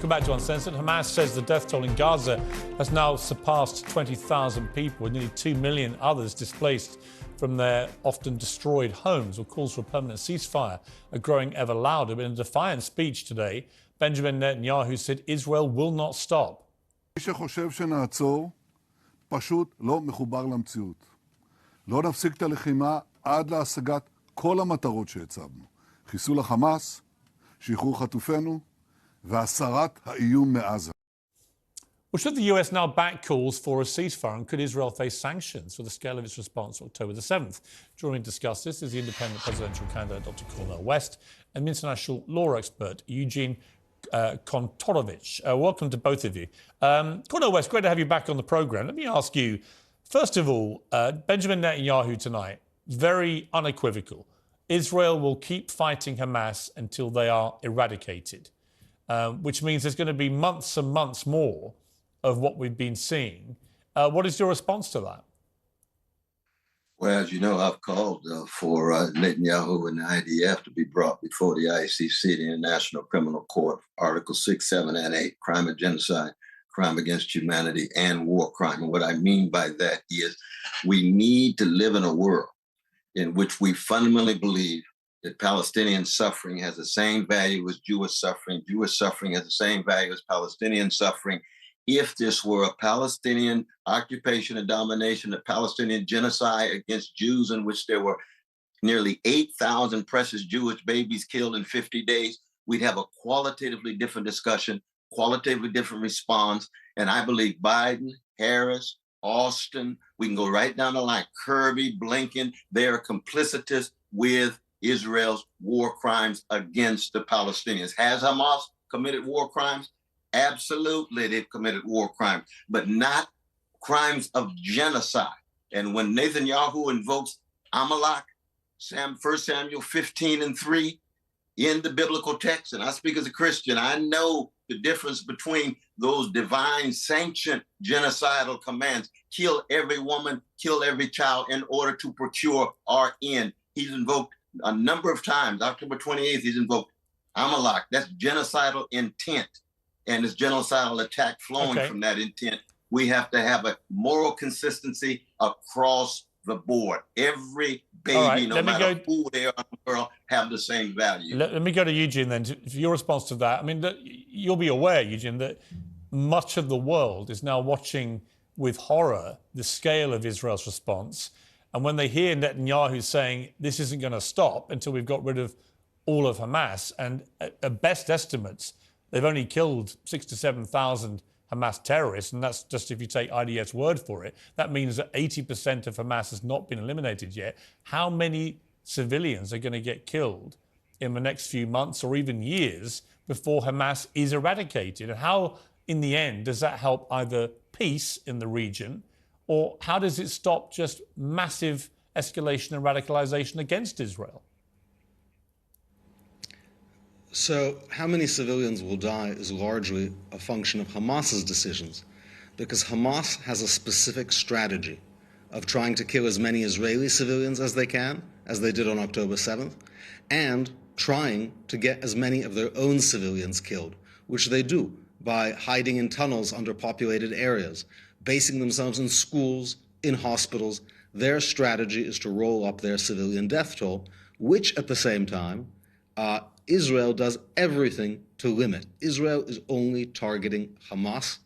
Welcome back to Uncensored. Hamas says the death toll in Gaza has now surpassed 20,000 people, with nearly 2 million others displaced from their often destroyed homes. Or calls for a permanent ceasefire are growing ever louder. But in a defiant speech today, Benjamin Netanyahu said Israel will not stop. מי שחושב שנעצור, פשוט לא מחובר למציאות. לא נפסיק את הלחימה עד להשגת כל המטרות שהצבנו. חיסול החמאס, שחרור חטופינו, והסרת האיום מעזה. Well, should the US now back calls for a ceasefire, and could Israel face sanctions for the scale of its response on October the 7th? Joining to discuss this is the independent presidential candidate, Dr. Cornel West, and international law expert, Eugene Kontorovich. Welcome to both of you. Cornel West, great to have you back on the programme. Let me ask you, first of all, Benjamin Netanyahu tonight, very unequivocal. Israel will keep fighting Hamas until they are eradicated, which means there's going to be months and months more of what we've been seeing. What is your response to that? Well, as you know, I've called for Netanyahu and the IDF to be brought before the ICC, the International Criminal Court, Article 6, 7, and 8, crime of genocide, crime against humanity, and war crime. And what I mean by that is we need to live in a world in which we fundamentally believe that Palestinian suffering has the same value as Jewish suffering. Jewish suffering has the same value as Palestinian suffering. If this were a Palestinian occupation and domination, a Palestinian genocide against Jews in which there were nearly 8,000 precious Jewish babies killed in 50 days, we'd have a qualitatively different discussion, qualitatively different response. And I believe Biden, Harris, Austin, we can go right down the line, Kirby, Blinken, they are complicitous with Israel's war crimes against the Palestinians. Has Hamas committed war crimes? Absolutely, they've committed war crimes, but not crimes of genocide. And when Netanyahu invokes Amalek, 1 Samuel 15:3, in the biblical text, and I speak as a Christian, I know the difference between those divine sanctioned genocidal commands, kill every woman, kill every child in order to procure our end. He's invoked a number of times. October 28th, he's invoked Amalek. That's genocidal intent. And this genocidal attack flowing from that intent. We have to have a moral consistency across the board. Every baby, no matter who they are in the world, have the same value. Let me go to Eugene then, for your response to that. I mean, you'll be aware, Eugene, that much of the world is now watching with horror the scale of Israel's response. And when they hear Netanyahu saying this isn't going to stop until we've got rid of all of Hamas, and at best estimates, they've only killed 6,000 to 7,000 Hamas terrorists, and that's just if you take IDF's word for it. That means that 80% of Hamas has not been eliminated yet. How many civilians are going to get killed in the next few months or even years before Hamas is eradicated? And how, in the end, does that help either peace in the region, or how does it stop just massive escalation and radicalization against Israel? So how many civilians will die is largely a function of Hamas's decisions, because Hamas has a specific strategy of trying to kill as many Israeli civilians as they can, as they did on October 7th, and trying to get as many of their own civilians killed, which they do by hiding in tunnels under populated areas, basing themselves in schools, in hospitals. Their strategy is to roll up their civilian death toll, which at the same time, Israel does everything to limit. Israel is only targeting Hamas.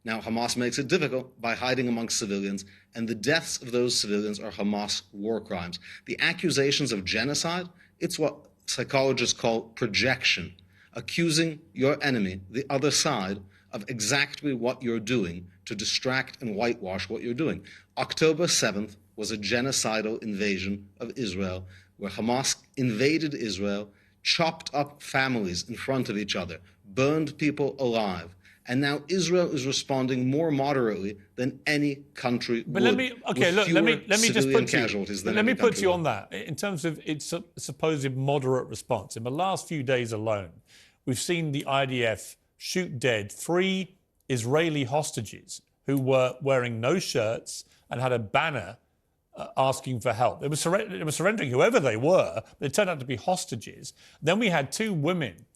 Now, Hamas makes it difficult by hiding amongst civilians, and the deaths of those civilians are Hamas war crimes. The accusations of genocide, it's what psychologists call projection, accusing your enemy, the other side, of exactly what you're doing to distract and whitewash what you're doing. October 7th was a genocidal invasion of Israel, where Hamas invaded Israel, chopped up families in front of each other, burned people alive. And now Israel is responding more moderately than any country would. Let me just put you on that. In terms of its supposed moderate response, in the last few days alone, we've seen the IDF shoot dead 3 Israeli hostages who were wearing no shirts and had a banner asking for help. They were surrendering whoever they were. They turned out to be hostages. Then we had 2 women